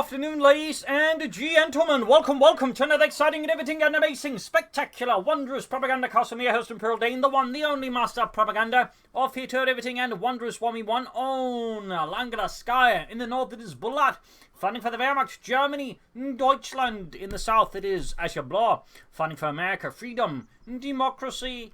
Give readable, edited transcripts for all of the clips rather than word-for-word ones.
afternoon, ladies and gentlemen. Welcome to another exciting and everything and amazing, spectacular, wondrous Propagandacast from your host Imperial Dane, the one, the only master of propaganda of theatre, everything and wondrous one we one on Langraskaya. In the north it is Bulat, fighting for the Wehrmacht, Germany, Deutschland. In the south it is Ashablois, fighting for America, freedom, democracy.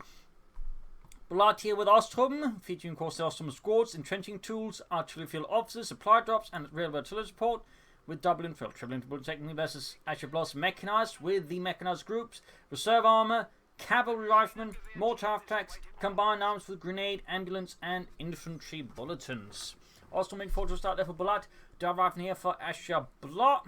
Bulat here with Osttruppen, featuring of course the Osttruppen squads, entrenching tools, artillery field officers, supply drops, and railway artillery support with double infill. Triple infill technically versus Ashablois mechanized with the mechanized groups, reserve armor, cavalry riflemen, mortar attacks, combined arms with grenade, ambulance, and infantry bulletins. Also making forward to start there for Bulat, dive rifle here for Ashablois.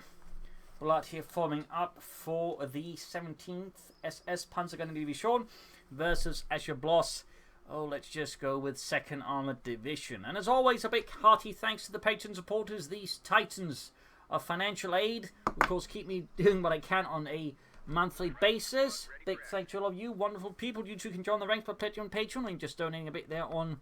Bulat here forming up for the 17th SS Panzergunner Division versus Ashablois. Oh, let's just go with 2nd Armoured Division. And as always, a big hearty thanks to the patron supporters, these titans of financial aid. Of course, keep me doing what I can on a monthly basis. Big thanks to all of you wonderful people. You too can join the ranks by pledging on Patreon and just donating a bit there on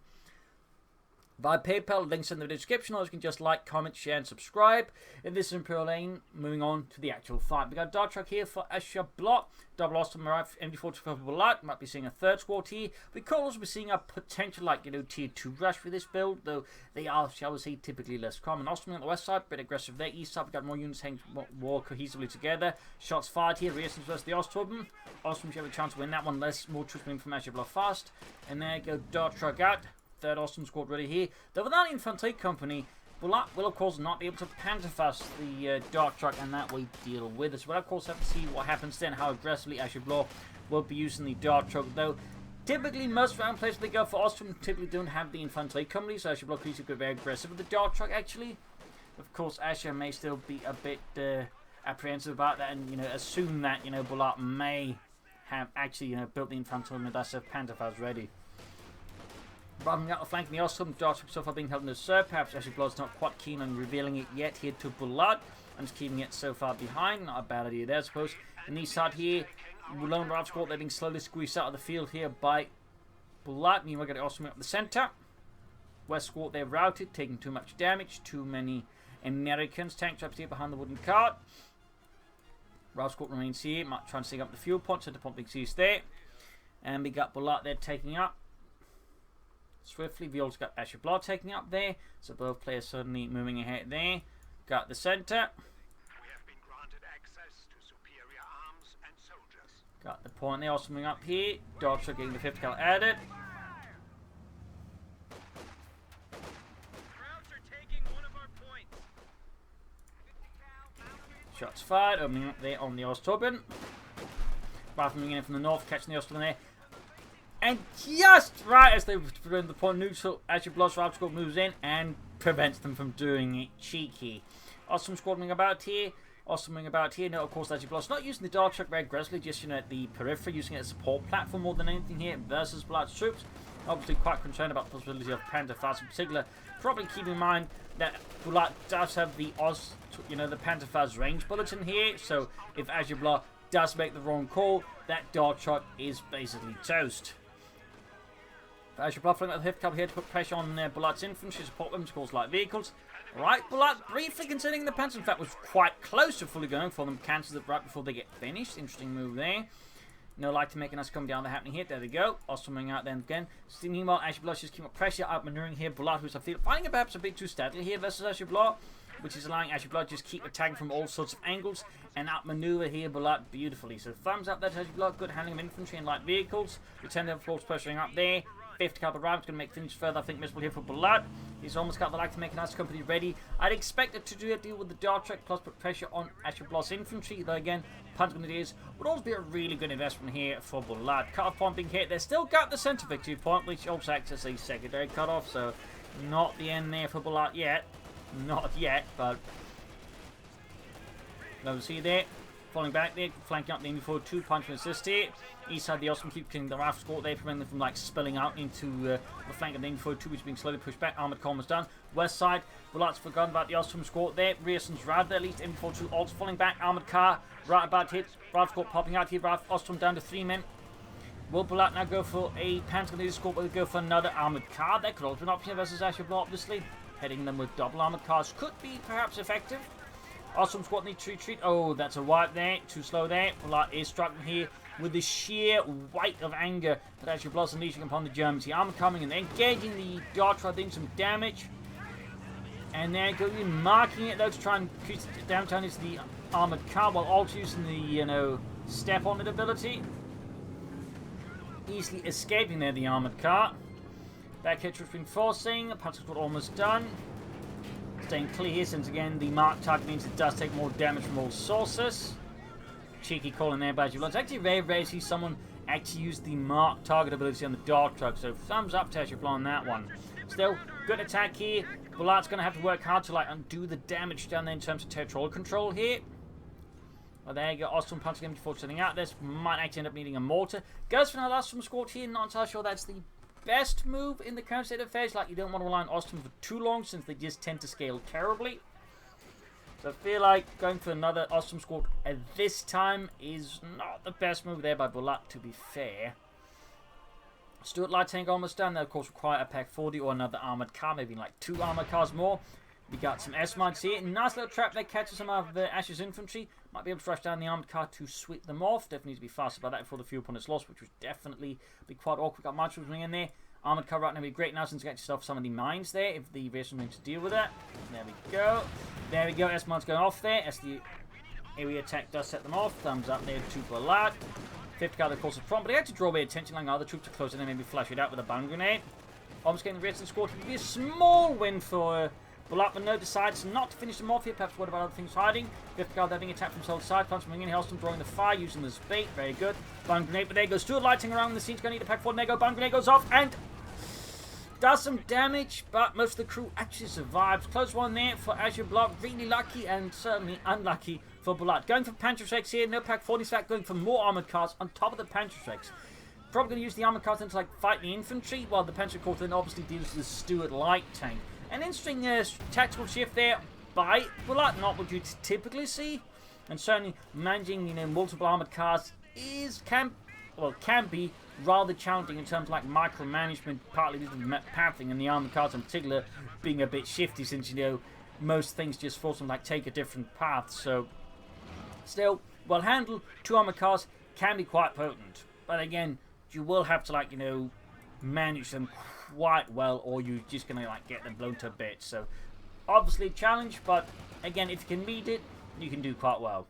via PayPal. Links in the description, or you can just like, comment, share, and subscribe. And this is Imperial Lane. Moving on to the actual fight. We got a dart truck here for Ashablois. Double Osttruppen MD4 for Bulat. Might be seeing a third squad here. We could also be seeing a potential, tier 2 rush for this build, though they are, shall we say, typically less common. Osttruppen on the west side, bit aggressive there. East side, we got more units hanging more cohesively together. Shots fired here. Reasons versus the Osttruppen. Osttruppen should have a chance to win that one. More troops coming from Ashablois fast. And there you go, dart truck out. Third Osttruppen squad ready here. Though without infantry company, Bulat will of course not be able to panzerfaust the dart truck, and that we deal with us. We'll of course have to see what happens then, how aggressively Ashablois will be using the dart truck. Though typically most round players they go for Osttruppen typically don't have the infantry company, so Ashablois could go very aggressive with the dart truck actually. Of course, Asha may still be a bit apprehensive about that, and assume that Bulat may have actually built the infantry and that's panzerfaust ready. Rather than flanking the Osttruppen, dart truck so far being held in the reserve. Perhaps Ashablois not quite keen on revealing it yet here to Bulat, and just keeping it so far behind. Not a bad idea there, I suppose. In the east side here, lone rival squad, they're being slowly squeezed out of the field here by Bulat. Meanwhile, got Osttruppen up the centre. West squad, they're routed, taking too much damage. Too many Americans. Tank traps here behind the wooden cart. Rival squad remains here, trying to sing up the fuel point. Center point being seized there. And we got Bulat there taking up. Swiftly, we also got Ashablois taking up there, so both players suddenly moving ahead there. Got the centre. We have been granted access to superior arms and soldiers. Got the point there, also moving up here. Dart truck getting the 5th cal added. Krauts are taking one of our points. Shots fired, opening up there on the Osttruppen. Rifle moving in from the north, catching the Osttruppen there. And just right as they prevent the point neutral, Ashablois rival squad moves in and prevents them from doing it cheeky. Osttruppen squad moving about here. No, of course, Ashablois not using the dart truck very aggressively, just at the periphery, using it as a support platform more than anything here versus Bulat's troops. Obviously, quite concerned about the possibility of panzerfaust in particular. Probably keep in mind that Bulat does have the the panzerfaust range bulletin here, so if Ashablois does make the wrong call, that dart truck is basically toast. Ashablois flying at the 5th cavalry here to put pressure on Bulat's infantry, support them to cause light vehicles. Right, Bulat briefly considering the panzer, in fact, was quite close to fully going for them. Cancels it right before they get finished. Interesting move there. No light to make a nice come down the happening here. There we go. Also moving out then again. Meanwhile, Ashablois just keeping up pressure, outmaneuvering here. Bulat, who's I feel finding it perhaps a bit too steadily here versus Ashablois, which is allowing Ashablois just keep attacking from all sorts of angles and outmaneuver here Bulat beautifully. So thumbs up there to Ashablois. Good handling of infantry and light vehicles. Return the force pressuring up there. 5th cavalry rifle going to make things further, I think, miserable here for Bulat. He's almost got the like to make a nice company ready. I'd expect it to do a deal with the dart truck plus put pressure on Ashablois infantry. Though again, punting ideas would also be a really good investment here for Bulat. Cut-off point being hit. They still got the centre victory point, which also acts as a secondary cut-off. So not the end there for Bulat yet. Not yet, but no, see there. Falling back there, flanking up the MD4 2, punch and assist here. East side, the Osttruppen keep killing the rifle squad there, preventing them from spilling out into the flank of the MD4 2, which is being slowly pushed back. Armoured column is done. West side, Bulat's forgotten about the Osttruppen squad there. Rearson's rad there, at least MD4 2 also falling back. Armoured car, right about hit. Rifle squad popping out here. Osttruppen down to 3 men. Will Bulat now go for a panzer squad? Will they go for another armoured car? That could also be an option versus Ashablois, obviously. Heading them with double armoured cars could be perhaps effective. Awesome squad needs to retreat. Oh, that's a wipe there. Too slow there. Bulat is struggling here with the sheer weight of anger that Ashablois unleashing upon the Germans. The armor coming and engaging the dart, doing some damage. And they're going to be marking it though to try and increase the downtown into the armored car while also using the, step on it ability. Easily escaping there, the armored car. Back here, troops reinforcing. Punch squad almost done. Staying clear here since again the marked target means it does take more damage from all sources. Cheeky call in there by Ashablois. It's actually very rare to see someone actually use the marked target ability on the dart truck, so thumbs up to Ashablois on that one. Still, good attack here. Bulat's going to have to work hard to undo the damage down there in terms of territorial control here. Well, there you go. Osttruppen punching him before setting out. This might actually end up needing a mortar. Goes for another Osttruppen squad here. Not entirely sure that's the best move in the current state of affairs. You don't want to rely on Osttruppen for too long since they just tend to scale terribly. So I feel like going for another Osttruppen squad at this time is not the best move there by Bulat, to be fair. Stuart light tank almost done. They'll of course require a pack 40 or another armored car, maybe 2 armored cars more. We got some S-mods here. Nice little trap there, catches some of Ash's infantry. Might be able to rush down the armored car to sweep them off. Definitely need to be fast about that before the fuel point is lost, which would definitely be quite awkward. Got march troops in there. Armored car right now would be great now since you get yourself some of the mines there if the race is going to deal with that. There we go. There we go. S-mods going off there as the area attack does set them off. Thumbs up there to Bulat. 50 car, of course, is prompt, but he had to draw away attention, allowing other troops to close in and maybe flash it out with a bomb grenade. Almost getting the rest of the squad. It would be a small win for Bulat, but no, decides not to finish them off here. Perhaps what about other things hiding? 50 car, they're being attacked from south side. Punch coming in, Hellstorm drawing the fire, using the bait. Very good. Bomb grenade, but there goes Stuart lighting around the scene's going to need a pack 4. And there go, bomb grenade goes off and does some damage, but most of the crew actually survives. Close one there for Ashablois. Really lucky and certainly unlucky for Bulat. Going for Panzerschrecks here. No pack 40 stack. Going for more armored cars on top of the Panzerschrecks. Probably going to use the armored cars then to fight the infantry, while the Panzer Corps then obviously deals with the Stuart light tank. An interesting tactical shift there by Bulat. Not what you'd typically see, and certainly managing multiple armored cars can be rather challenging in terms of micromanagement, partly due to the pathing and the armored cars in particular being a bit shifty since most things just force them take a different path. So still well handled. 2 armored cars can be quite potent, but again you will have to manage them quite well, or you're just gonna get them blown to bits. So obviously a challenge, but again if you can meet it you can do quite well.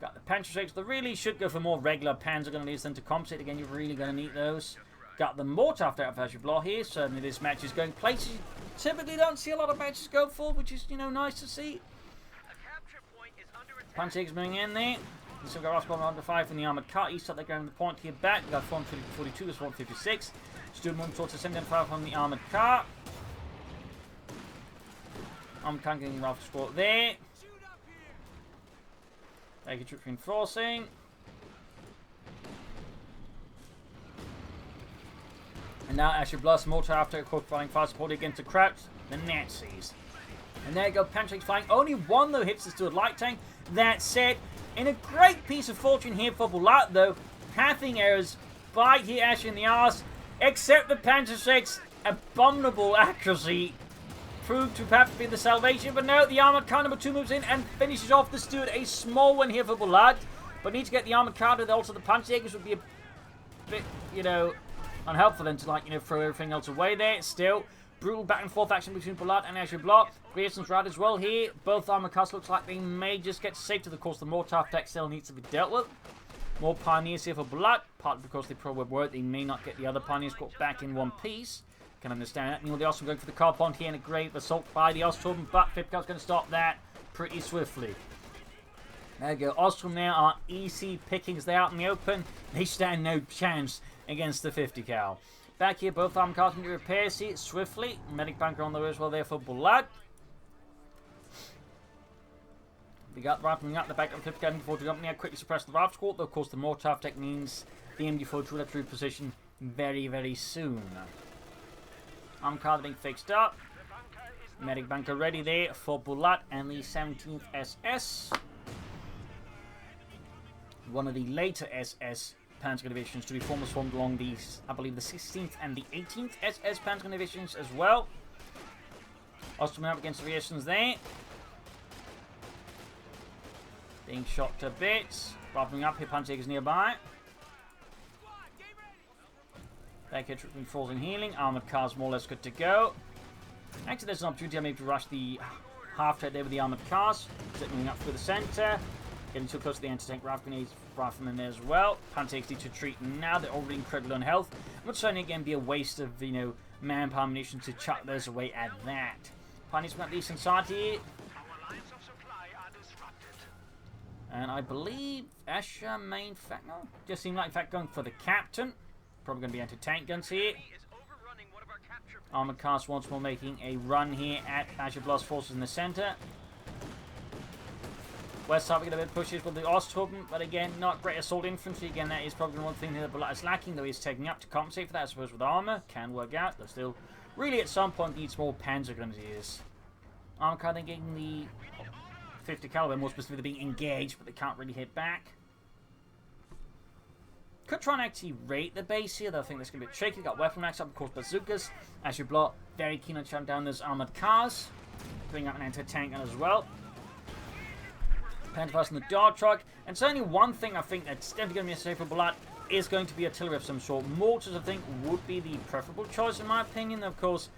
Got the Panzerschrecks that really should go for more regular Panzer grenades than to compensate. Again, you're really going to need those. Got the mortar after Ashablois here. Certainly this match is going places you typically don't see a lot of matches go for, which is, nice to see. Panzerschrecks moving in there. So we've got Osborne under 5 from the armoured car. East up there going the point here back. We've got 442, there's 456. Stuart moving towards the 7.5 from the armoured car. Armoured car getting Ralph squad there. Take a troop reinforcing. And now Ashablois mortar after providing fire support against the Krauts, the Nazis. And there you go, Panzerschrecks flying. Only 1 though hits the Stuart light tank. That said, in a great piece of fortune here for Bulat though, pathing errors bite here Ash in the arse, except the Panzerschrecks' abominable accuracy proved to perhaps be the salvation, but no, the armoured car number 2 moves in and finishes off the Stuart. A small one here for Bulat, but need to get the armoured car to also the Panzerjägers would be a bit, unhelpful then to throw everything else away there. Still, brutal back and forth action between Bulat and Ashablois. Grierson's right as well here. Both armoured cars looks like they may just get safe to the course. The mortar attack still needs to be dealt with. More pioneers here for Bulat, partly because they probably were. They may not get the other pioneers caught back in one piece. Can understand that. Meanwhile, the Osttruppen going for the car pond here, and a great assault by the Osttruppen, but Fifth-Car's going to stop that pretty swiftly. There you go. Osttruppen now are easy pickings. They're out in the open. They stand no chance against the 50 cal. Back here, both armoured cars can do repairs here swiftly. Medic bunker on the way as well there for Bulat. We got wrapping up the back of the 50 cal before the company. Quickly suppress the Raft squad. Though, of course, the mortar attack means the MD4 will have to reposition very, very soon. Armoured car being fixed up. Medic bunker ready there for Bulat and the 17th SS. One of the later SS Panzer divisions to be formed along these, I believe, the 16th and the 18th SS Panzer divisions as well. Osttruppen up against the Griersons there. Being shot to bits. Buffing up here, Panzer's nearby. Back here, Trooping falls and healing. Armored cars more or less good to go. Actually, there's an opportunity maybe to rush the half-track there with the armored cars. Moving up through the center. Getting too close to the anti-tank riflemen there as well. Panzers need to retreat now. They're already incredibly on health. It would certainly again be a waste of, you know, manpower ammunition to chuck those away at that. Panzers got decent side here. Our lines of supply are disrupted. And I believe Asher main fact. No, just seemed like in fact going for the captain. Probably going to be anti-tank guns here. Armored cars once more making a run here at Ashablois forces in the center. West side we get a bit of pushes with the Osttruppen, but again, not great assault infantry. Again, that is probably one thing that Bulat is lacking, though he's taking up to compensate for that. I suppose with armor, can work out. Though still, really at some point needs more panzer grenadiers. Armor car then getting the 50 caliber, more specifically being engaged, but they can't really hit back. Could try and actually rate the base here, though I think that's going to be tricky. Got weapon racks up, of course, bazookas. Ashablois very keen on shutting down those armored cars. Bring up an anti-tank gun as well. Pantherfast in the dart truck. And certainly one thing I think that's definitely going to be necessary for Bulat is going to be artillery of some sort. Mortars, I think, would be the preferable choice in my opinion. Of course,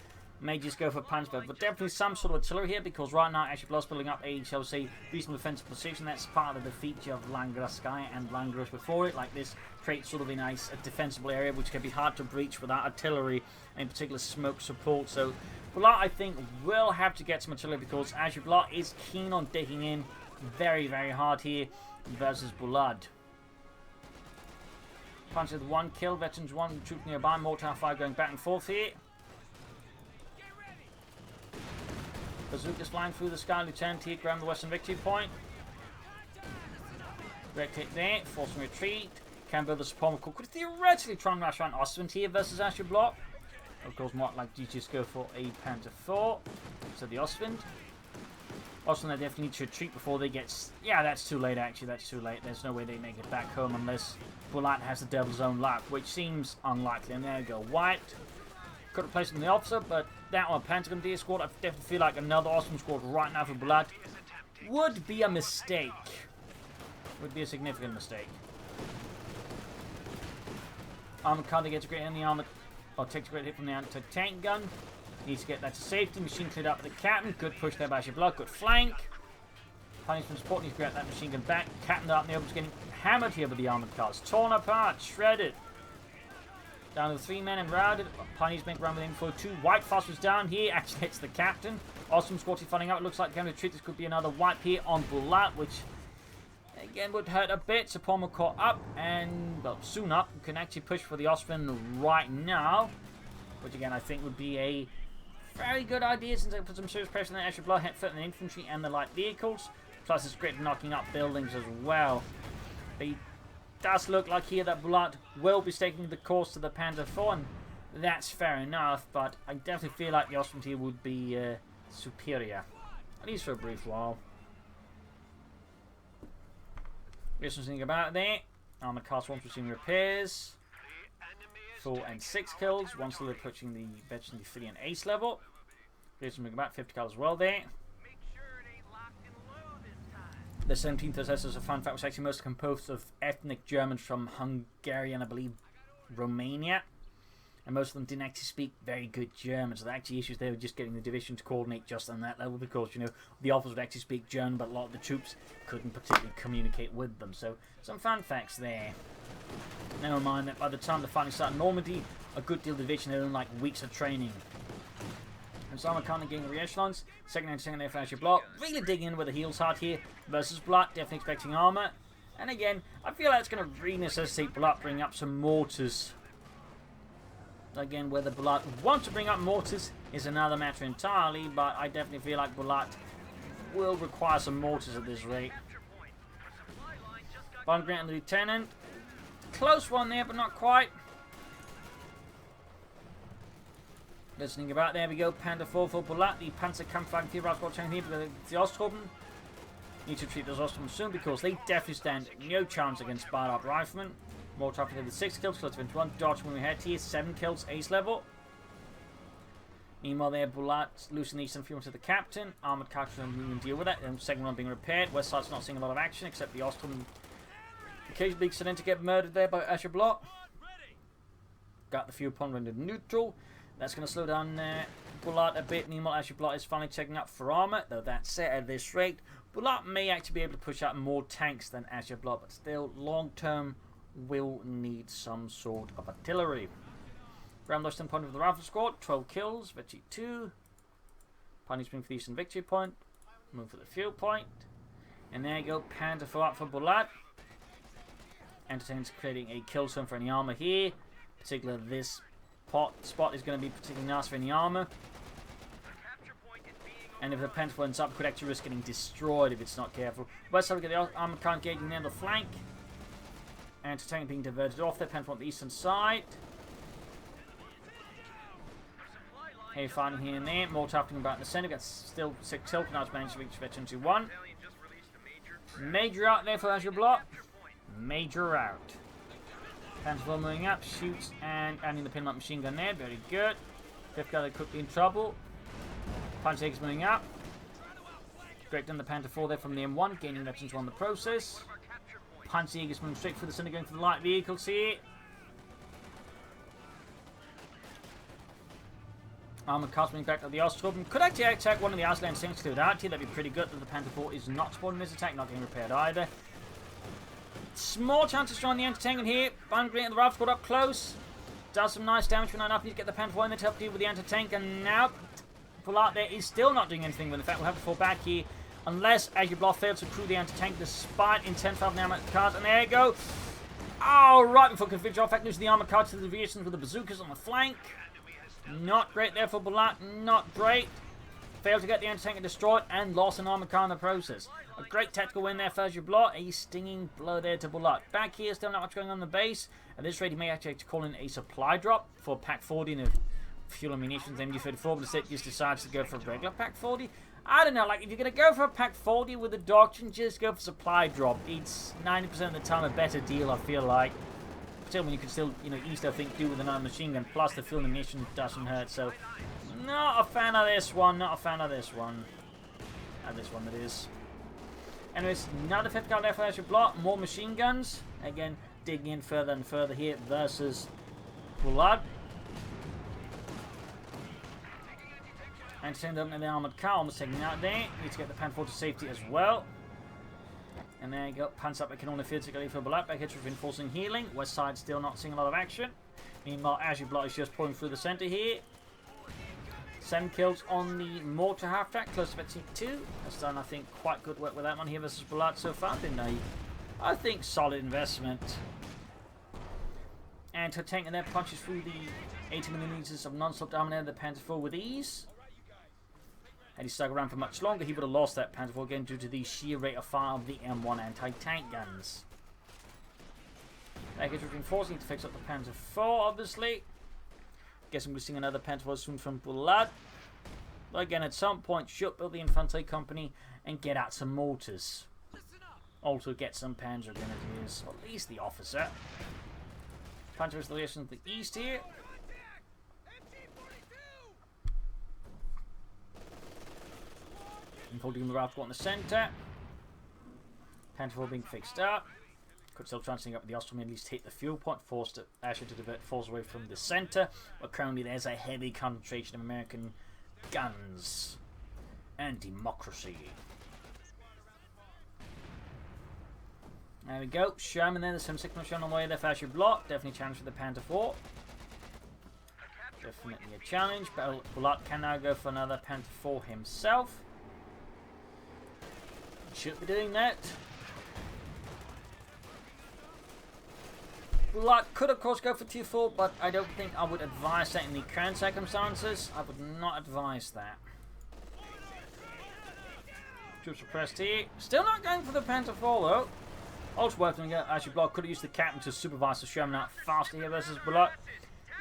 may just go for Panzer, but definitely some sort of artillery here, because right now Ashablois building up a, shall we say, reasonable defensive position. That's part of the feature of Langraskaya and Langraskaya before it. Like this creates sort of a nice defensible area which can be hard to breach without artillery, and in particular smoke support. So Bulat, I think, will have to get some artillery, because Ashablois is keen on digging in very, very hard here versus Bulat. Punch with 1 kill, veterans 1 troop nearby, mortar fire going back and forth here. Bazookas flying through the sky, Lieutenant here, grab the western victory point. Direct hit there, forcing retreat. Can build the support. Could theoretically try and rush around Ostwind here versus Ashablois. Of course, more like you just go for a Panther 4. So the Ostwind. Ostwind, they definitely need to retreat before they get. Yeah, that's too late actually, that's too late. There's no way they make it back home unless Bulat has the Devil's Own luck, which seems unlikely. And there we go, white. Could replace him in the officer, but that one, Pentagon D squad, I definitely feel like another awesome squad right now for Bulat would be a mistake. Would be a significant mistake. Armored car, they get a great hit in the armor, or takes a great hit from the anti-tank gun. Needs to get that to safety. Machine cleared up with the captain. Good push there by Ashablois. Good flank. Punishment support needs to get that machine gun back. Captain up in the open, getting hammered here with the armored cars. Torn apart, shredded. Down to 3 men and routed. Pioneers make run with info 2. White fast was down here. Actually hits the captain. Awesome squatty finding out. It looks like going to retreat. This could be another wipe here on Bulat, which again would hurt a bit. Sapoma caught up and, well, soon up. Can actually push for the Ostwind right now, which again I think would be a very good idea, since they put some serious pressure on the Ashablois, hit foot in the infantry and the light vehicles. Plus it's great at knocking up buildings as well. But it does look like here that Bulat will be taking the course to the Panther 4, and that's fair enough, but I definitely feel like the Ostwind here would be superior, at least for a brief while. There's something about there. Armored cars once receiving repairs. 4 and 6 kills. One still approaching the veteran 3 and ace level. There's something about 50 kills as well there. The 17th SS, as a fun fact, was actually mostly composed of ethnic Germans from Hungary and I believe Romania. And most of them didn't actually speak very good German, so the actual issues they were just getting the division to coordinate just on that level, because, you know, the officers would actually speak German, but a lot of the troops couldn't particularly communicate with them. So, some fun facts there. Never mind that by the time the fighting started in Normandy, a good deal of the division had only like weeks of training. And Simon Khan getting the re-echelons. Second and second there for Ashablois. Really digging in with the heels hard here versus Bulat. Definitely expecting armor. And again, I feel that's going to really necessitate Bulat bringing up some mortars. Again, whether Bulat wants to bring up mortars is another matter entirely, but I definitely feel like Bulat will require some mortars at this rate. Von Grant and the Lieutenant. Close one there, but not quite. Listening about, there we go. Panther 4 for Bulat. The Panzer Kampfwagen 4 right watching here because the Osttruppen. Need to treat those Osttruppen soon because they definitely stand no chance against Barab Riflemen. More traffic with 6 kills, close to 21. Dodge moving ahead here, 7 kills, ace level. Meanwhile, there, Bulat losing the eastern fuel to the captain. Armoured car can deal with it. Second one being repaired. West side's not seeing a lot of action, except the Osttruppen occasionally accident to get murdered there by Ashablois. Got the fuel point rendered neutral. That's going to slow down Bulat a bit. Meanwhile, Ashablois is finally checking up for armour, though that's it at this rate. Bulat may actually be able to push out more tanks than Ashablois, but still, long term, will need some sort of artillery. Ground lost in point of the rifle squad, 12 kills, victory 2. Pioneers bring for the eastern victory point. Move for the fuel point. And there you go, Panther 4 up for Bulat. Entertains creating a kill zone for any armour here. Particularly this spot is going to be particularly nice for any armour. And if the Panther 4 ends up, could actually risk getting destroyed if it's not careful. West side, we get the armour car engaging near the flank. Entertainment being diverted off there, Panther 4 on the eastern side. Hey, finding here and there. More happening about in the centre. Got still 6 tilt. Now it's managed to reach veteran to 1. Major out there for Ashablois. Major out. Panther moving up. Shoots and adding the pinlock machine gun there. Very good. Fifth guy quickly in trouble. Punch Egg's moving up. Great done the Panther 4 there from the M1. Gaining veterans on the process. Punch Egg is moving straight through the centre, going for the light vehicles here. Armoured cars moving back to the Osttruppen. Could actually attack one of the Iceland tanks cleared out here. That'd be pretty good, but the Panther 4 is not spawning this attack, not getting repaired either. Small chance of destroying the anti-tank in here. Bungry and the rifle squad up close. Does some nice damage, but not enough. Need to get the Panther 4 in there to help deal with the anti-tank. And now, Bulat there is still not doing anything with it. In fact, we'll have to fall back here. Unless Ashablois fails to crew the anti-tank despite intense fire from the armoured cars. And there you go. Oh, right before conviction. In fact, losing the armoured cars to the deviations with the bazookas on the flank. Not great there for Bulat, not great. Failed to get the anti-tank destroyed and lost an armoured car in the process. A great tactical win there for Ashablois. A stinging blow there to Bulat. Back here, still not much going on in the base. At this rate, he may actually call in a supply drop for Pack 40 and fuel and munitions, MG34, but instead just decides to go for a regular Pack 40. I don't know, like, if you're going to go for a Pack 40 with a doctrine, just go for supply drop. It's 90% of the time a better deal, I feel like. Still, when you can still, easily, I think, do with another machine gun, plus the fuel and munition doesn't hurt, so not a fan of this one, not a fan of this one. This one, that is. Anyways, another 5th card there for Ashablois, more machine guns. Again, digging in further and further here versus Bulat. And send them in the armoured car, almost taking out there. Need to get the Panther 4 to safety as well. And there you go, pants up, it can only feel to go for Bulat. Back here reinforcing healing. West side still not seeing a lot of action. Meanwhile, Ashablois is just pulling through the centre here. 7 kills on the mortar half track, close to victory 2. Has done, I think, quite good work with that one here versus Bulat so far. Been I think, solid investment. And her tank and there punches through the 80mm of non-stop dominator the Panther 4 with ease. Had he stuck around for much longer, he would have lost that Panther 4 again due to the sheer rate of fire of the M1 anti-tank guns. Package reinforcing to fix up the Panther 4, obviously. Guessing we're seeing another Panther 4 soon from Bulat. But again, at some point, should build the infantry company and get out some mortars. Also get some Panzer Grenadiers, or at least the officer. Panther installation to the east here. Holding the rifle in the centre. Panther 4 being fixed up. Could still try and sneak up with the Osttruppen, at least hit the fuel point, forced Asher to divert force away from the centre. But currently there's a heavy concentration of American guns and democracy. There we go. Sherman there, there's some signal shown on the way there for Ashablois. Definitely a challenge for the Panther 4. Definitely a challenge, but Bulat can now go for another Panther 4 himself. Should be doing that. Bulat could of course go for tier 4, but I don't think I would advise that in the current circumstances. I would not advise that. Troops suppressed here. Still not going for the Panther 4 though. Also worth doing it. Ashablois could have used the captain to supervise the Sherman out faster here versus Bulat.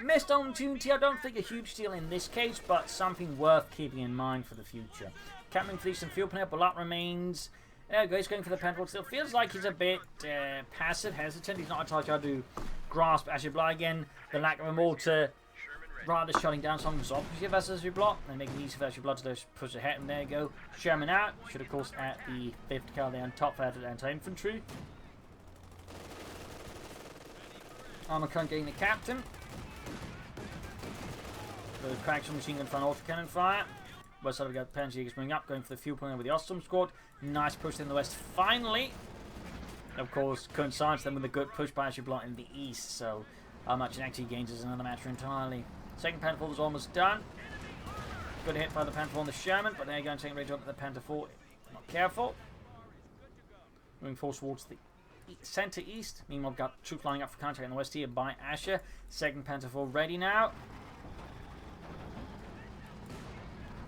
Missed opportunity, I don't think a huge deal in this case, but something worth keeping in mind for the future. Captain fleets and fuel panel, Bulat remains. There we go, he's going for the Panther 4. Still feels like he's a bit passive, hesitant. He's not entirely trying to grasp Ashablois again. The lack of a mortar rather shutting down some of his opposite versus Ashablois and making it easy for Ashablois to just push ahead. And there you go. Sherman out. Should, of course, at the 5th cal there on top for anti-infantry. Armor current getting the captain. The cracks on machine gun front autocannon fire. West side we got Panzerjägers bringing up, going for the fuel point with the Osttruppen squad. Nice push in the west finally. Of course, coincides then with a good push by Ashablois in the east, so how much it actually gains is another matter entirely. Second Panther 4 is almost done. Good hit by the Panther 4 on the Sherman, but they're going to take range up to the Panther 4. Not careful. Moving forward towards the center east. Meanwhile, we've got troops lining up for contact in the west here by Asher. Second Panther 4 ready now.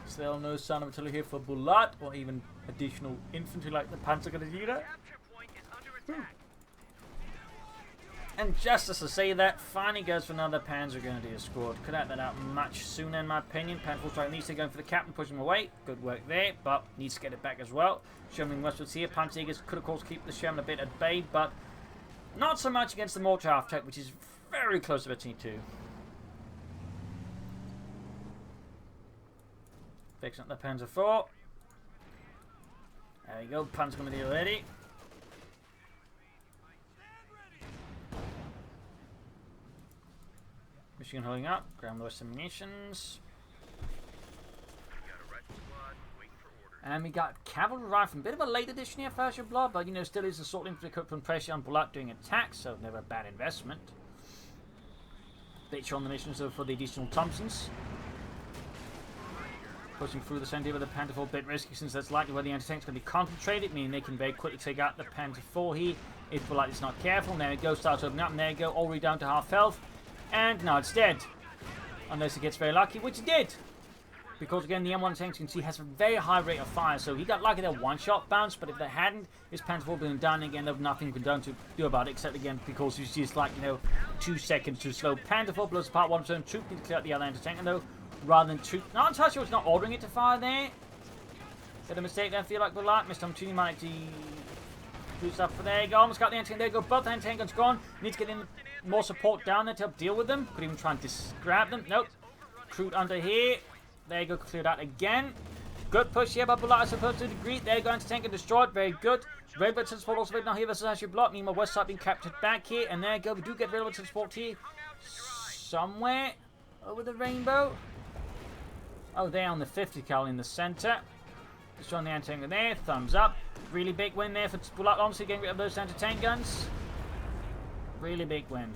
Still no sign of artillery here for Bulat, or even additional infantry like the Propagandacaster. And just as I say that, finally goes for another Panzer Grenadier squad. Could have that out much sooner in my opinion. Panther 4 strike needs to go for the captain, pushing him away. Good work there, but needs to get it back as well. Sherman westwards here. Panzerjägers could of course keep the Sherman a bit at bay, but not so much against the mortar half tech, which is very close to the T2. Fixing up the Panzer 4. There we go, Panzer Grenadier ready. Machine holding up, ground the western munitions. And we got cavalry rifle, a bit of a late addition here for Ashablois, but you know, still is a sort of infantry equipped from pressure on Bulat doing attacks, so never a bad investment. Bit on the missions for the additional Thompsons. Pushing through the center with the Panther 4, bit risky since that's likely where the anti-tank's going to be concentrated, meaning they can very quickly take out the Panther 4 here if Bulat is not careful. And there we go, starts opening up, and there we go, already down to half health. And now it's dead. Unless it gets very lucky, which it did. Because again, the M1 tank, you can see, has a very high rate of fire, so he got lucky that one-shot bounce, but if they hadn't, his Panther 4 being down again, there was nothing you could do about it, except again, because he's just like, you know, 2 seconds too slow. Panther 4 blows apart one turn, troop, need to clear out the other anti-tank, and though, rather than troop, not entirely sure it's not ordering it to fire there. Is that a mistake there? I feel like Bulat missed opportunity, might do stuff for there you go, almost got the anti-tank, there you go, both anti-tank guns gone, need to get in more support down there to help deal with them, could even try and grab them, nope, crude under here, there you go, cleared out again, good push here by Bulat, I suppose to a degree, there you go, anti-tank and destroyed, very good, Redbird to support also now here versus Ashablois, meanwhile west side being captured back here, and there you go, we do get Redbird to support here, somewhere, over the rainbow, oh there on the 50 cal in the center, destroying the anti-tank there, thumbs up, really big win there for Bulat, honestly getting rid of those anti-tank guns. Really big win.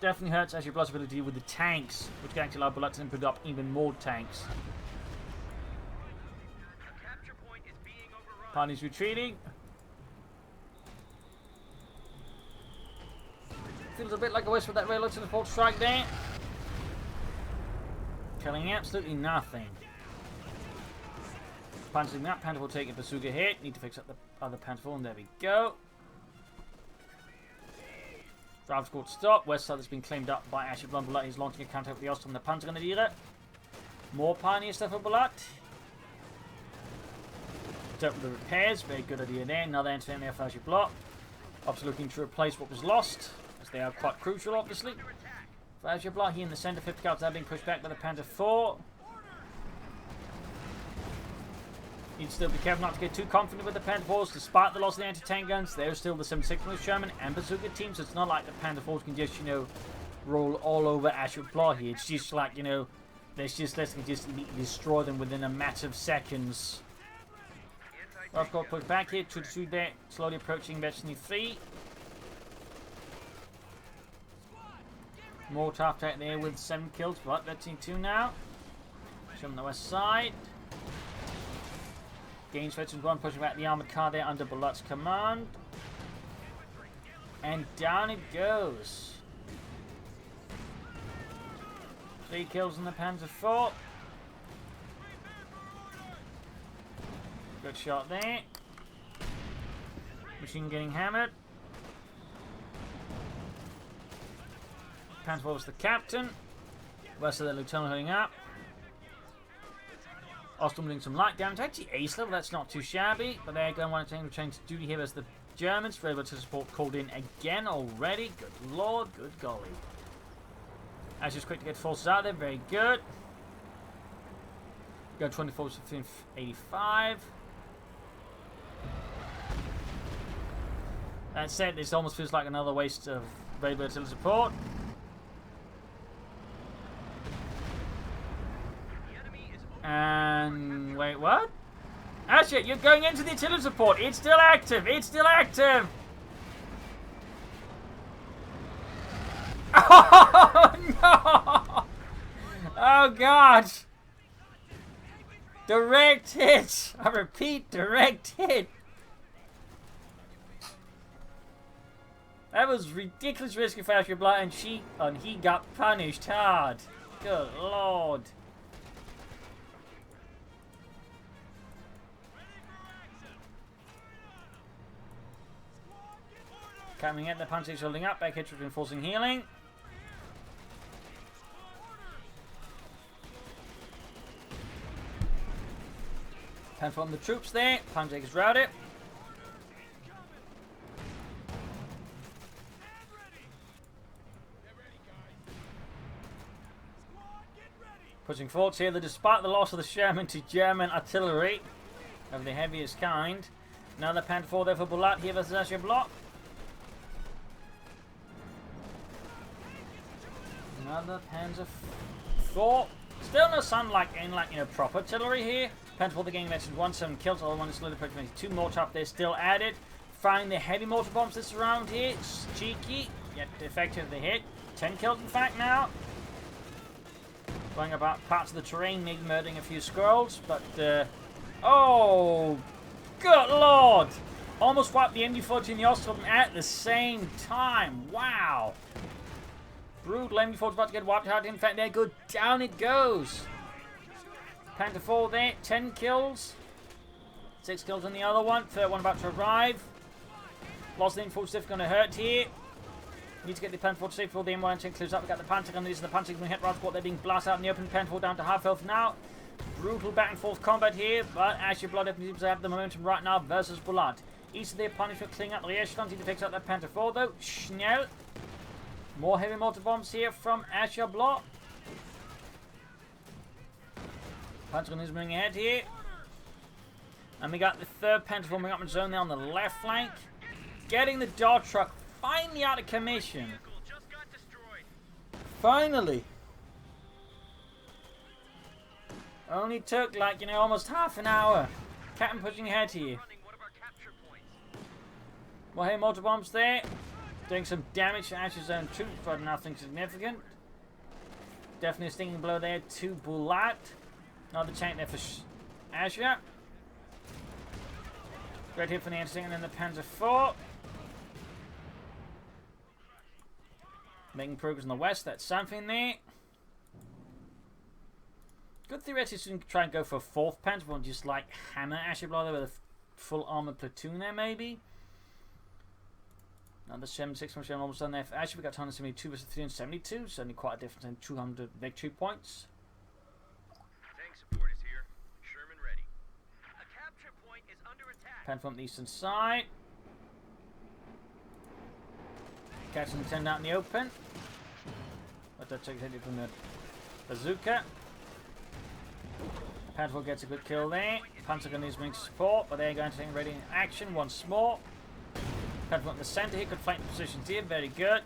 Definitely hurts Ashablois' ability to deal with the tanks, which can actually allow Bulat to put up even more tanks. Party's retreating. Feels a bit like a waste with that railroad to the fourth strike there. Killing absolutely nothing. Punching that, Panther will take a bazooka hit. Need to fix up the other Panther 4, and there we go. Drive squad stop. West side has been claimed up by Ashablois. Bulat is launching a counter with the Osttruppen and the Propagandacaster. More pioneer stuff for Bulat. Dealt with the repairs. Very good idea there. Another anti-tank there for Ashablois. Obviously looking to replace what was lost, as they are quite crucial, obviously. For Ashablois here in the centre, 50 cals are being pushed back by the Panther 4. Need to still be careful not to get too confident with the Panther 4s, despite the loss of the anti-tank guns. There's still the 76 mm Sherman and bazooka team, so it's not like the Panther 4s can just, you know, roll all over Ashablois here. It's just like, you know, let's just destroy them within a matter of seconds. I've got pushed back here, 2-2 there, slowly approaching Destiny 3. More tough attack there with 7 kills, but Destiny 2 now. Sherman on the west side. Gains veterans 1, pushing back the armoured car there under Bulat's command. And down it goes. 3 kills on the Panzer 4. Good shot there. Machine getting hammered. Panzer 4 was the captain. Rest of the lieutenant holding up. Osttruppen doing some light damage. Actually, ace level, that's not too shabby. But there you go, one to change to duty here as the Germans. Able to support called in again already. Good lord, good golly. Ash is quick to get forces out there. Very good. Go 24 to 85. That said, this almost feels like another waste of available artillery support. And wait, what? Ah shit, you're going into the artillery support. It's still active. It's still active. Oh no! Oh god! Direct hit. I repeat, direct hit. That was ridiculous risky for Ashablois, and he got punished hard. Good lord. Coming in, the punch is holding up. Back hit reinforcing healing. Time for the troops there. Punch is routed. Pushing forwards here, despite the loss of the Sherman to German artillery of the heaviest kind. Another Panther 4 there for Bulat here versus Ashablois. Another Panzer 4. Still no sunlight in proper artillery here. Panther 4 the game mentioned 1-7 kills, although one is slowly approaching 2 mortar up there still added. Find the heavy mortar bombs that surround here. It's cheeky, yet effective the hit. 10 kills in fact now. Going about parts of the terrain, maybe murdering a few squirrels, but oh, good lord! Almost wiped the MD-40 and the Osttruppen at the same time. Wow. Brutal. MD-40 about to get wiped out. In fact, there good. Down it goes. Panther 4 there. 10 kills. 6 kills on the other one. Third one about to arrive. Lost the info stiff going to hurt here. Need to get the Panther 4 to safety before the M1 clears up. We got the Panther gun. These are the Panther going to hit right squad. They're being blasted out in the open. Panther 4 down to half health now. Brutal back and forth combat here, but Ashablois definitely seems to have the momentum right now versus Bulat. East of their punishment cleaning up the echelons. He picks up that Panther 4 though. Schnell. More heavy mortar bombs here from Ashablois. Panther gun is moving ahead here. And we got the third Panther forming up in zone there on the left flank. Getting the dart truck finally out of commission. Finally. Only took almost half an hour. Captain pushing ahead here. More heavy mortar bombs there. Doing some damage to Ash's zone 2, but nothing significant. Definitely a stinging blow there to Bulat. Another tank there for Asher. Great hit for the anti-tank, and then the Panzer 4. Making progress in the west, that's something there. Good theoretically to try and go for a 4th Panzer, but just hammer Ashablois there with a full armored platoon there maybe. Another 76 from Sherman almost done there for Asher. We got 172 versus 372, certainly quite a difference in 200 victory points. Tank support is here. Sherman ready. A capture point is under attack. Pan from the eastern side. Catching the 10 out in the open. Let that take it from the bazooka. Panzer gets a good kill there. Panzer gun needs wing support, but they're going to take ready in action once more. Panzer in the center here, good flank positions here, very good.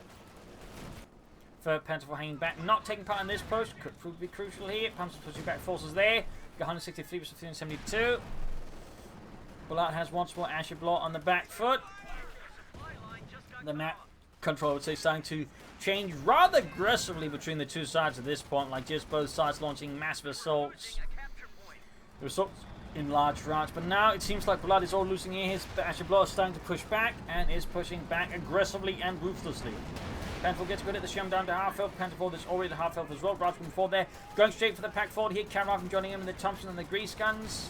Third Panzer hanging back, not taking part in this push, could be crucial here. Panzer pushing back forces there. Got 163 versus 372. Bulat has once more Ashablois on the back foot. The map control, I would say, starting to change rather aggressively between the two sides at this point, just both sides launching massive assaults. The assaults in large rounds, but now it seems like Bulat is all losing here. His Ashablois is starting to push back and is pushing back aggressively and ruthlessly. Panther gets good at the Shem down to half health. Panther 4 is already half health as well. Right from 4 there, going straight for the pack forward here. Cameron joining him in the Thompson and the grease guns.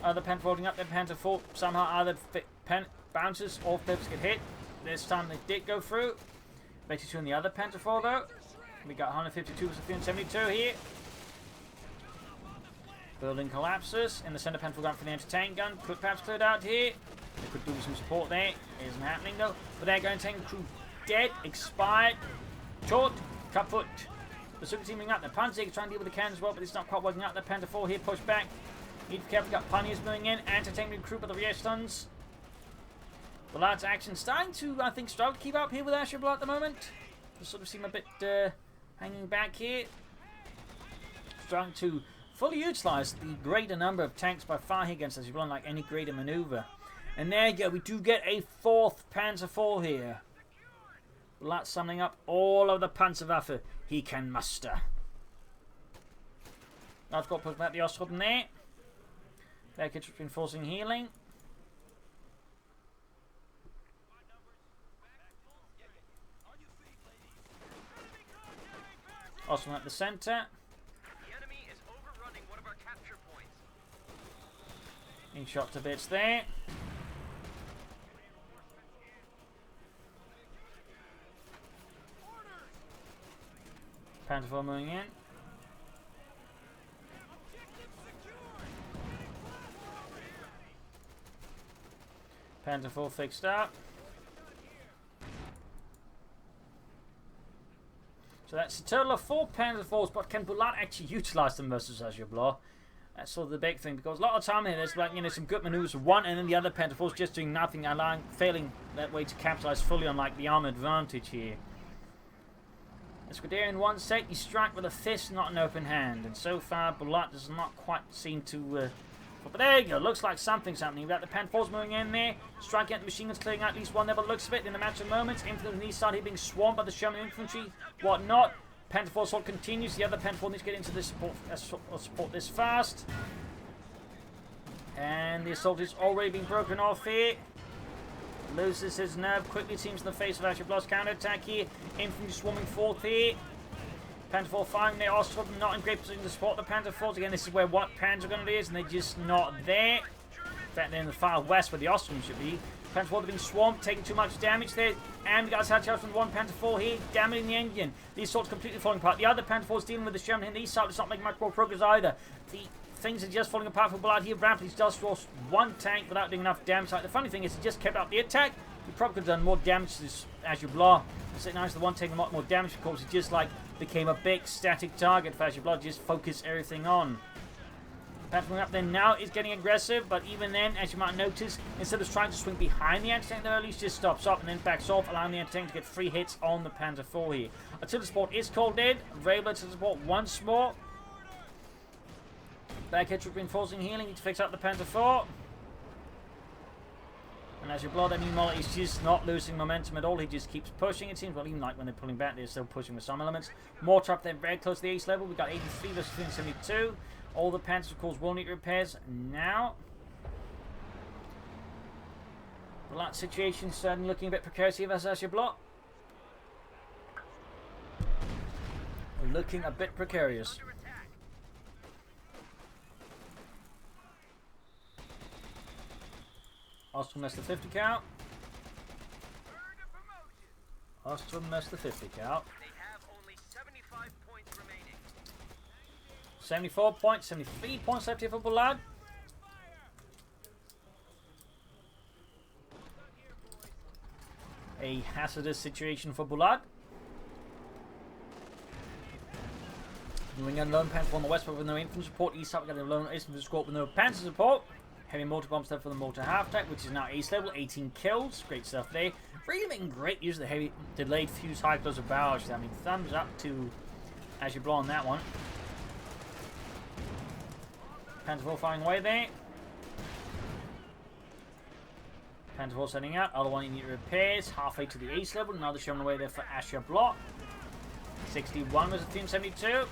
Other Panther holding up their Panther 4 somehow either bounces or flips get hit. This time they did go through. 82 in the other Panther 4 though. We got 152 versus 372 here. Building collapses. In the center, Panther going for the anti-tank gun. Could perhaps cleared out here. They could do some support there. Isn't happening though. But they're going to tank crew dead, expired. Short, kaput. The super teaming up. The Panzer trying to deal with the cannons as well, but it's not quite working out. The Panther 4 here pushed back. Need to be careful. Got Pioneers moving in. Anti-tank recruit with the rear stuns. Bulat's action starting to, I think, struggle to keep up here with Ashablois at the moment. They sort of seem a bit hanging back here. Starting to fully utilise the greater number of tanks by far here against Ashablois, unlike any greater manoeuvre. And there you go. We do get a 4th Panzer 4 here. Bulat summoning up all of the Panzerwaffe he can muster. I've got to put back the Osttruppen there. Package reinforcing healing. Osttruppen at the centre. The enemy is overrunning one of our capture points. Being shot to bits there. Panther 4 moving in. Panther 4 fixed up. So that's a total of 4 Panther 4s, but can Bulat actually utilise them versus Ashablois? That's sort of the big thing, because a lot of time here there's like, you know, some good manoeuvres one, and then the other Panther 4's just doing nothing, failing that way to capitalise fully on like the armour advantage here. The Squadron in one set, you strike with a fist, not an open hand. And so far, Bulat does not quite seem to... but there you go, looks like something's happening. You've got the Panther 4s moving in there, striking at the machine guns, clearing out at least one level, looks of it in a matter of moments. Infantry on the east side here being swarmed by the Sherman infantry, whatnot. Panther 4 assault continues, the other Panther 4 needs to get into this support this fast. And the assault is already being broken off here. Loses his nerve quickly, seems in the face of Ashablois' counter-attack here. Infantry swarming forth here. Panther 4 firing their Osttruppen, not in great position to support the Panther 4s. Again, this is where what Panzer Gunner is, and they're just not there. In fact, they're in the far west where the Osttruppen should be. Panther 4 are being swamped, taking too much damage there. And we got a side charge from the one Panther 4 here, damaging the engine. The assault's completely falling apart. The other Panther 4 is dealing with the Sherman in the east side. It's not making much more progress either. The things are just falling apart for Bulat here. Rampage just lost one tank without doing enough damage. Like, the funny thing is, he just kept up the attack. He probably could have done more damage to this Ashablois. It's nice the one taking a lot more damage, of course. He just like became a big static target for Ashablois. Just focus everything on. Panther up there now is getting aggressive, but even then, as you might notice, instead of trying to swing behind the anti-tank, the early just stops up and then backs off, allowing the anti-tank to get 3 hits on the Panther 4 here. Artillery support is called in. Available to support once more. Backhead troop reinforcing healing to fix up the Panther 4. And Ashablois, meanwhile, is just not losing momentum at all. He just keeps pushing, it seems. Well, even like when they're pulling back, they're still pushing with some elements. Mortar up there very close to the ace level. We've got 83 versus 372. All the Panthers, of course, will need repairs now. Bulat situation certainly looking a bit precarious here versus Ashablois. Looking a bit precarious. Osttruppen missed the 50 count. Osttruppen missed the 50 count. They have only 75 points remaining. 74 points, 73 points left here for Bulat. A hazardous situation for Bulat. Moving on, lone Panther on the west, but with no infantry support. East side, we got a lone infantry squad with no Panther support. Heavy mortar bombs there for the mortar half-attack, which is now ace level, 18 kills. Great stuff there. Really making great use of the heavy delayed fuse high closer barrage. I mean, thumbs up to Ashablois on that one. Panther 4 firing away there. Panther 4 setting out. Other one in need repairs. Halfway to the ace level. Another Sherman away there for Ashablois. 61 was a team 72.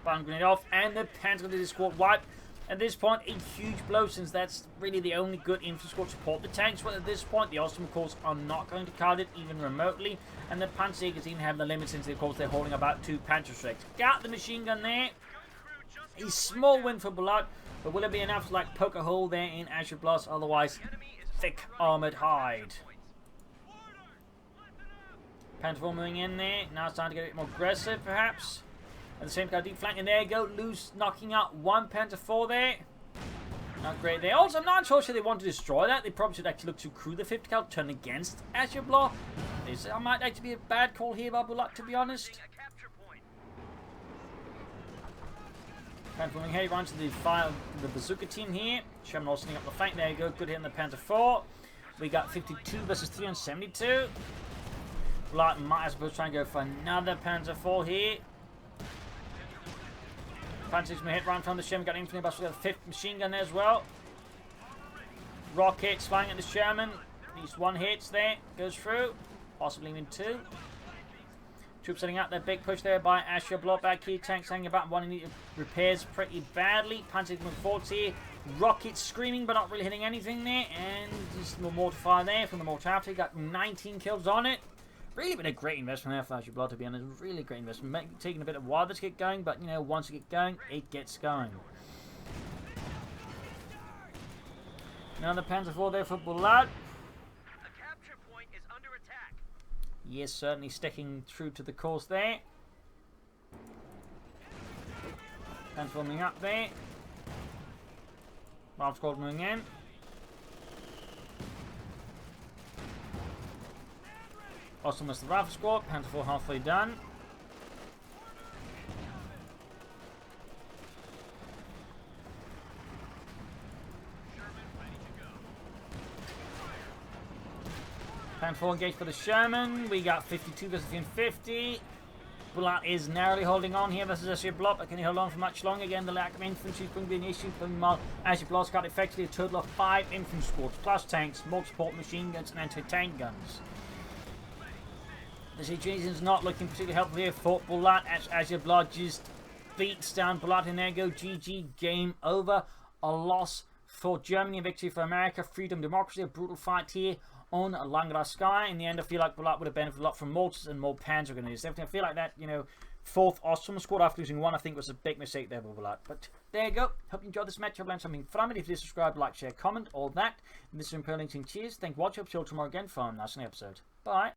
Bomb grenade off, and the Panther did his squad wipe. At this point, a huge blow, since that's really the only good infantry squad to support the tanks. But at this point, the Osttruppen, of course, are not going to card it even remotely. And the Panzerjägers even have the limit, since, of course, they're holding about 2 Panzerschrecks. Got the machine gun there. A small win for Bulat, but will it be enough to like poke a hole there in Ashablois? Otherwise, thick armored hide. Panther 4 moving in there. Now it's time to get a bit more aggressive, perhaps. At the same time, deep flank, and there you go. Loose knocking out one Panther 4 there. Not great there. Also, I'm not so sure they want to destroy that. They probably should actually look to crew the 50 cal, turn against Ashablois. This might actually be a bad call here by Bulat, to be honest. Transforming heavy rounds to the bazooka team here. Sherman also sneaking up the flank. There you go. Good hit in the Panzer IV. We got 52 versus 372. Bulat might as well try and go for another Panzer IV here. Panzer 6 hit round from the Sherman. Got infantry bus with a 5th machine gun there as well. Rockets flying at the Sherman. At least one hits there. Goes through. Possibly even 2. Troops setting up their big push there by Ashablois. Back here, tanks hanging about, wanting repairs pretty badly. Panzer forwards here. Rockets screaming, but not really hitting anything there. And just more mortar fire there from the mortar after. Got 19 kills on it. Really been a great investment there for Ashablois, to be honest. Really great investment. Taking a bit of while to get going, but you know, once you get going, it gets going. Another Panzer IV there for Bulat. Yes, certainly sticking true to the course there. Transforming up there. Rifle squad moving in. Awesome was the rifle squad. Panzer IV halfway done. Panzer IV engaged for the Sherman. We got 52 versus 50. Bulat is narrowly holding on here versus Ashablois, but can he hold on for much longer? Again, the lack of infantry is going to be an issue for Ashablois. Got effectively a total of 5 infantry squads, plus tanks, multi-support machine guns, and anti-tank guns. The situation is not looking particularly helpful here for Bulat as Ashablois just beats down Bulat, and there you go. GG, game over. A loss for Germany, a victory for America. Freedom, democracy, a brutal fight here on Langraskaya. In the end, I feel like Bulat would have benefited a lot from mortars and more panzer grenades. I feel like that, you know, 4th Osttruppen squad after losing 1, I think was a big mistake there for Bulat. But there you go. Hope you enjoyed this match. I've learned something from it. If you did, subscribe, like, share, comment, all that. And this is Imperial Cheers. Thank you for watching. Hope to see you all tomorrow again for a nice episode. Bye.